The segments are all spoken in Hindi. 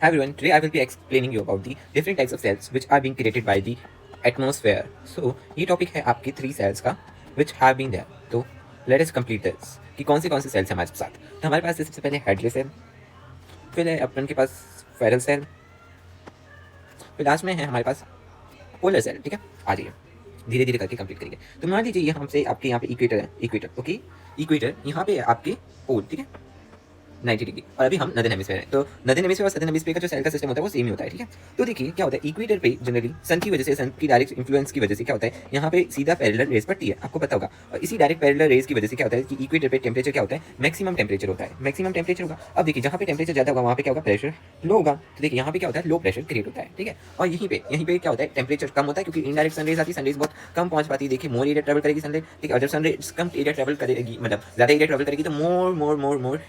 Hi everyone, today I will be explaining you about the different types of cells which are being created by the atmosphere. So ये टॉपिक है आपके 3 cells का which have been there. तो let us complete this कि कौन से cells हैं हमारे साथ. तो हमारे पास सबसे पहले हेडली सेल, फिर है अपन के पास फेरल सेल, फिर लास्ट में है हमारे पास पोलर सेल. ठीक है, आ जाइए धीरे धीरे करके कंप्लीट करिए. तो मान लीजिए ये हमसे आपके यहाँ पे इक्वेटर है, इक्वेटर ओके, इक्वेटर यहाँ पे है आपके पोल. ठीक है 90 डिग्री, और अभी हम नदन हेमिस्फीयर है. तो नदन हेमिस्फीयर और सदर्न हेमिस्फीयर का जो सेल का सिस्टम होता है वो सेम ही होता है. ठीक है, तो देखिए क्या होता है इक्वेटर पे जनरली सन की वजह से, सन की डायरेक्ट इन्फ्लुएंस की वजह से क्या होता है यहाँ पे सीधा पैरेलल रेज पड़ती है, आपको पता होगा. और इसी डायरेक्ट पैरेलल रेज की वजह से क्या होता है कि इक्वेटर पे टेम्परेचर क्या होता है, मैक्सिमम टेम्परेचर होता है, मैक्सिमम टेम्परेचर होगा. अब देखिए जहाँ पे टेम्परेचर ज्यादा होगा वहाँ पे क्या होगा, प्रेशर लो होगा. तो देखिए यहाँ पे क्या होता है, लो प्रेशर क्रिएट होता है. ठीक है, और यहीं पे क्या होता है, टेम्परेचर कम होता है क्योंकि इनडायरेक्ट सनरेज आती है, सनरेज बहुत कम पहुंच पाती है. देखिए मोर एरिया ट्रेवल करेगी सनरेज. ठीक है, और जब सनरेज कम एरिया ट्रेवल करेगी, मतलब ज्यादा एरिया ट्रेवल करेगी तो मोर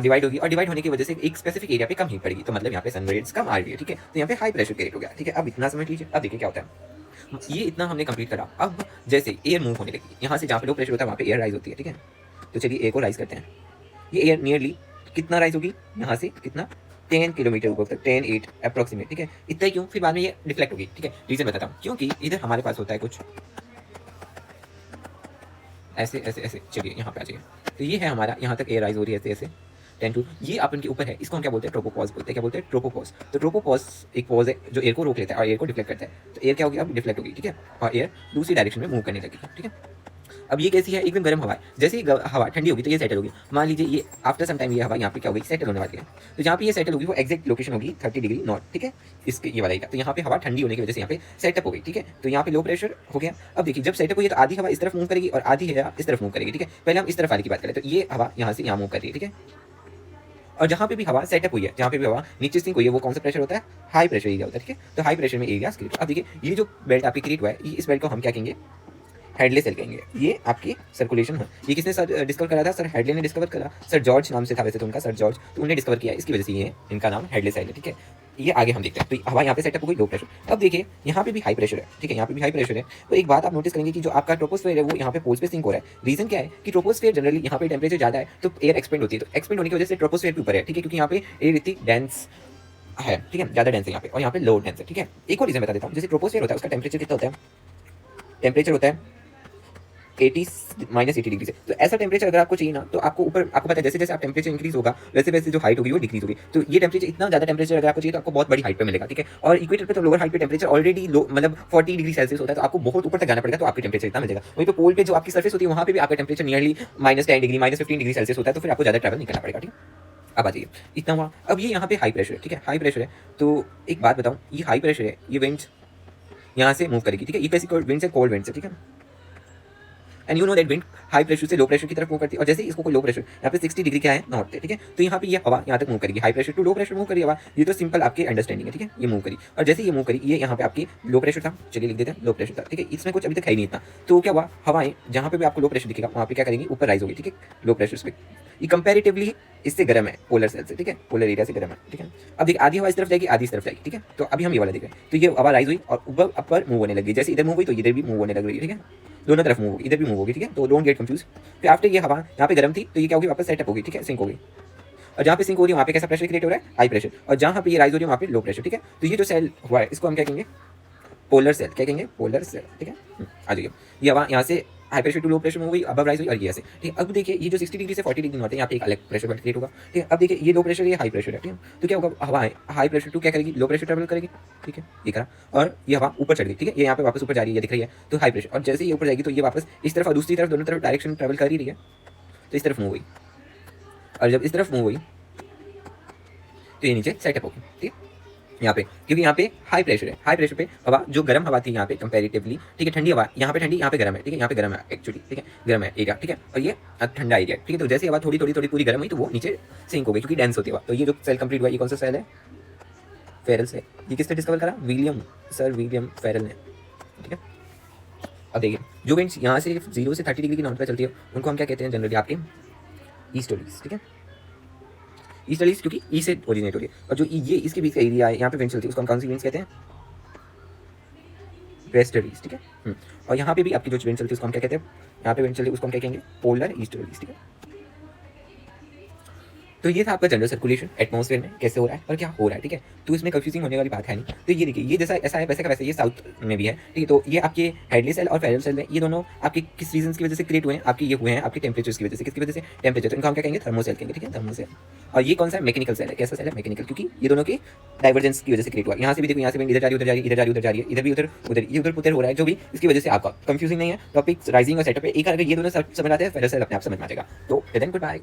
डिवाइड होगी, और डिवाइड होने की वजह से एक स्पेसिफिक एरिया पे कम हीट पड़ेगी. तो मतलब यहाँ पे सन रेट्स कम आ रही है. ठीक है, तो यहाँ पे हाई प्रेशर क्रिएट हो गया. ठीक है, अब इतना समझ लीजिए. अब देखिए क्या होता है, ये इतना हमने कंप्लीट करा. अब जैसे एयर मूव होने लगी, यहाँ से जहाँ पे लो प्रेशर होता है वहाँ पे एयर राइज होती है. ठीक है, तो चलिए एयर को राइज करते हैं. ये एयर नियरली कितना राइज होगी, यहाँ से कितना 10 किलोमीटर ऊपर तक, 10-8 अप्रोक्सीमेट. ठीक है, इतना ही क्यों, फिर बाद में ये डिफ्लेक्ट होगी. ठीक है, रीजन बताता हूँ, क्योंकि इधर हमारे पास होता है कुछ ऐसे ऐसे ऐसे. चलिए यहाँ पे आ जाइए. तो ये है हमारा, यहाँ तक एयर राइज हो रही है ऐसे ऐसे 10 टू, ये अपन के ऊपर है. इसको हम क्या बोलते हैं, ट्रोपोपॉज बोलते हैं. क्या बोलते हैं, ट्रोपोपॉज. तो ट्रोपोपॉज एक पॉज है जो एयर को रोक लेता है और एयर को डिफ्लेक्ट करता है. तो एयर क्या होगी, अब डिफ्लेक्ट होगी. ठीक है, और एयर दूसरी डायरेक्शन में मूव करने लगेगी. ठीक है, अब ये कैसी है, एकदम गर्म हवा है. जैसे ही हवा ठंडी होगी तो ये सेटल होगी. मान लीजिए ये आफ्टर सम टाइम ये हवा यहाँ पे क्या होगी, सेटल होने वाली है. तो जहाँ पे ये सेटल होगी वो एक्जैक्ट लोकेशन होगी 30 डिग्री नॉर्थ. ठीक है, इसके ये वाला एरिया. तो यहाँ पे हवा ठंडी होने की वजह से यहाँ पे सेटअप हो गई. ठीक है, तो यहाँ पे लो प्रेशर हो गया. अब देखिए जब सेटअप हुई तो आधी हवा इस तरफ मूव करेगी और आधी हवा इस तरफ मूव करेगी. ठीक है, पहले हम इस तरफ वाली की बात करें. तो ये हवा यहाँ से यहाँ मूव कर रही है. ठीक है, और जहाँ पे भी हवा सेटअप हुई है, जहाँ पे भी हवा नीचे सिंक हुई है, वो कौन सा प्रेशर होता है, हाई प्रेशर एरिया होता है. ठीक है, तो हाई प्रेशर में एरिया क्रिएट. अब देखिए ये जो बेल्ट आपकी क्रिएट हुआ है, इस बेल्ट को हम क्या कहेंगे, हेडले सेल कहेंगे. ये आपकी सर्कुलेशन है. ये किसने सर डिस्कवर करा था, सर हेडले ने डिस्कवर करा. सर जॉर्ज नाम से था वैसे तो उनका, सर जॉर्ज, तो उन्हें डिस्कवर किया, इसकी वजह से ये इनका नाम हेडले सेल है. ठीक है, ये आगे हम देखते हैं. तो हवा यहाँ पे सेटअप हो गई, लो प्रेशर. अब देखिए यहाँ पे भी हाई प्रेशर है. ठीक है, यहाँ पे भी हाई प्रेशर है. तो एक बात आप नोटिस करेंगे कि जो आपका ट्रोपोस्फेयर है वो यहाँ पे पोल्स पे सिंक हो रहा है. रीजन क्या है कि ट्रोपोस्फेयर जनरली यहाँ पे टेम्परेचर ज्यादा है तो एयर एक्सपेंड होती है. तो एक्सपेंड होने की वजह से ट्रोपोस्फेयर के ऊपर है. ठीक है, क्योंकि यहाँ पे एयर इतनी डेंस है. ठीक है, ज्यादा डेंस है यहाँ पे, और यहाँ पे लो डेंस है. ठीक है, एक और रीजन बता देता हूँ. जैसे ट्रोपोस्फेयर होता है उसका टेम्परेचर कितना होता है, टेम्परेचर होता है 80 -80 डिग्री से. तो ऐसा टेम्परेचर अगर आपको चाहिए ना, तो आपको ऊपर, आपको पता है जैसे जैसे आप टेम्परेचर इंक्रीज होगा वैसे वैसे जो हाइट होगी वो डिक्रीज होगी. तो ये टेम्परेचर, इतना ज्यादा टेम्परेचर अगर आपको चाहिए तो आपको बहुत बड़ी हाइट पे मिलेगा. ठीक है, और इक्वेटर पे तो लोअर हाइट पे टेम्परेचर ऑलरेडी लो, मतलब 40 डिग्री सेल्सियस होता है. तो आपको बहुत ऊपर तक जाना पड़ेगा तो आपकी टेम्परेचर इतना मिलेगा. वहीं पे पोल पे जो आपकी सर्फेस होती है वहाँ पे भी आपका temperature nearly -10 degree, -15 degree Celsius होता है. तो फिर आपको ज्यादा ट्रैवल नहीं करना पड़ेगा. ठीक है, अब आ जाइए, इतना हुआ. अब ये यहाँ पे हाई प्रेशर है. ठीक है, हाई प्रेशर है. तो एक बात बताऊँ, ये हाई प्रेशर है, ये विंड्स यहाँ से मूव करेगी. ठीक है, ये कैसी विंड्स है, कोल्ड विंड्स है. ठीक है, and you know that wind high pressure से लो प्रेशर की तरफ मूव करती है. और जैसे इसको कोई लो प्रेशर, यहाँ पे 60 डिग्री क्या है, नॉर्थ है. ठीक है, तो यहाँ पे ये हवा यहाँ तक मूव करेगी, high pressure to low pressure move करी हवा. ये तो सिंपल आपकी अंडरस्टैंडिंग है. ठीक है, ये मूव करी, और जैसे ये मूव करी, ये यहाँ पे आपकी लो प्रेशर था, चलिए लिख देते हैं लो प्रेशर था. ठीक है, इसमें कुछ अभी तक है ही नहीं इतना. तो क्या हुआ, हवाएं जहाँ पे भी आपको लो प्रेशर दिखेगा वहाँ पे क्या करेंगी, ऊपर राइज होगी. ठीक है, लो प्रेशर पे ये कंपेरेटिवली इससे गर्म है, पोलर सेल से. ठीक है, पोलर एरिया से गर्म है. ठीक है, अब देखिए आधी हवा इस तरफ जाएगी, आधी इस तरफ जाएगी. ठीक है, तो अभी हम ये वाला देख रहे हैं. तो ये हवा राइज हुई और ऊपर अपर मूव होने लगी. जैसे इधर मूव हुई तो इधर भी मूव होने लग रही है. ठीक है, दोनों तरफ मूव होगी, इधर भी मूव होगी. ठीक है, तो डोंट गेट कंफ्यूज. फिर आफ्टर ये हवा यहाँ पे गर्म थी तो ये क्या होगी, वापस सेटअप होगी. ठीक है, सिंक होगी. और जहाँ पे सिंक हो रही है वहाँ पे कैसा प्रेशर क्रिएट हो रहा है, हाई प्रेशर. और जहाँ पे ये राइज हो रही है वहाँ पे लो प्रेशर. ठीक है, तो ये जो सेल हुआ है इसको हम क्या कहेंगे, पोलर सेल. क्या कहेंगे, पोलर सेल. ठीक है, आ जाइए. ये हवा यहाँ से high pressure to low pressure में हुई, अब राइज हुई, और ये ऐसे. ठीक है, अब देखिए ये जो 60 डिग्री से 40 डिग्री होते हैं यहाँ पे एक अलग प्रेशर बेल्ट क्रिएट होगा. ठीक है, अब देखिए ये लो प्रेशर, ये हाई प्रेशर है. ठीक है, तो क्या होगा, हवा हाई प्रेशर टू क्या करेगी, लो प्रेशर ट्रेवल करेगी. ठीक है, ये करा, और ये हवा ऊपर चढ़ गई. ठीक है, ये यहाँ पे वापस ऊपर जा रही है, ये दिख रही है, तो हाई प्रेशर. और जैसे ये ऊपर जाएगी तो ये वापस इस तरफ और दूसरी तरफ, दोनों तरफ डायरेक्शन ट्रेवल कर ही रही है. तो इस तरफ मूव हुई, और जब इस तरफ मूव हुई तो ये नीचे सेटअप होगी. ठीक है, यहाँ पे क्योंकि यहाँ पे हाई प्रेशर है, हाई प्रेशर पे हवा जो गर्म हवा थी यहाँ पे कंपैरेटिवली. ठीक है, ठंडी हवा यहाँ पे ठंडी, यहाँ पे गर्म है. ठीक है, यहाँ पे गर्म है एक्चुअली. ठीक है, गर्म है एरिया. ठीक है, और ये ठंडा एरिया. ठीक है, तो जैसे हवा थोड़ी थोड़ी थोड़ी पूरी गर्म हुई तो वो नीचे सिंक हो गई क्योंकि डेंस होती है हवा. तो ये जो सेल कंप्लीट हुआ, ये कौन सा सेल है, फेरल सेल. ये किसने डिस्कवर करा, विलियम, सर विलियम फेरल ने. ठीक है, अब देखिए जो विंड्स यहाँ से 0 से 30 डिग्री की नॉर्थ पे चलती है उनको हम क्या कहते हैं जनरली, आपके ईस्टर्लीज. ठीक है, ईस्टर्लीज क्योंकि ई से ओरिजिनेट हो रही है. और जो ये इसके बीच का एरिया है यहाँ पे विंड चलती है उसको हम कौन सी विंड्स कहते हैं, वेस्टर्लीज. ठीक है, और यहाँ पे भी आपकी जो विंड चलती है उसको हम क्या कहते हैं, यहाँ पे विंड चलती है उसको हम क्या कहेंगे, पोलर ईस्टर्लीज. ठीक है, तो ये था आपका जनरल सर्कुलेशन एटमॉस्फेयर में कैसे हो रहा है और क्या हो रहा है, ठीक है। तो इसमें कंफ्यूजिंग होने वाली बात है नहीं। तो ये देखिए, ये जैसा ऐसा है वैसे का वैसे ये साउथ में भी है, ठीक है। तो ये आपके हेडली सेल और फेरल सेल है, ये दोनों आपके किस रीजन की वजह से क्रिएट हुए हैं, आपके ये हुए हैं आपके टेम्परेचर की वजह से। किसकी वजह से? टेम्परेचर। तो इनको हम क्या कहेंगे? थर्मोसेल कहेंगे, ठीक है, थर्मोसेल। और ये कौन सा है? मैकेनिकल सेल है। कैसा सेल है? मैकेनिकल, क्योंकि ये दोनों की डाइवर्जेंस की वजह से क्रिएट हुआ। यहाँ से भी देखो, यहाँ से भी इधर जा रही है, उधर जा रही है, इधर जा रही है, उधर जा रही है, इधर भी उधर उधर, ये उधर पुधर हो रहा है, जो भी इसकी वजह से आपका कंफ्यूजिंग नहीं है। टॉपिक राइजिंग और सेटअप है एक, अगर ये दोनों समझ आते हैं फेरल सेल अपने आप समझ में आ जाएगा। तो देन गुड बाय।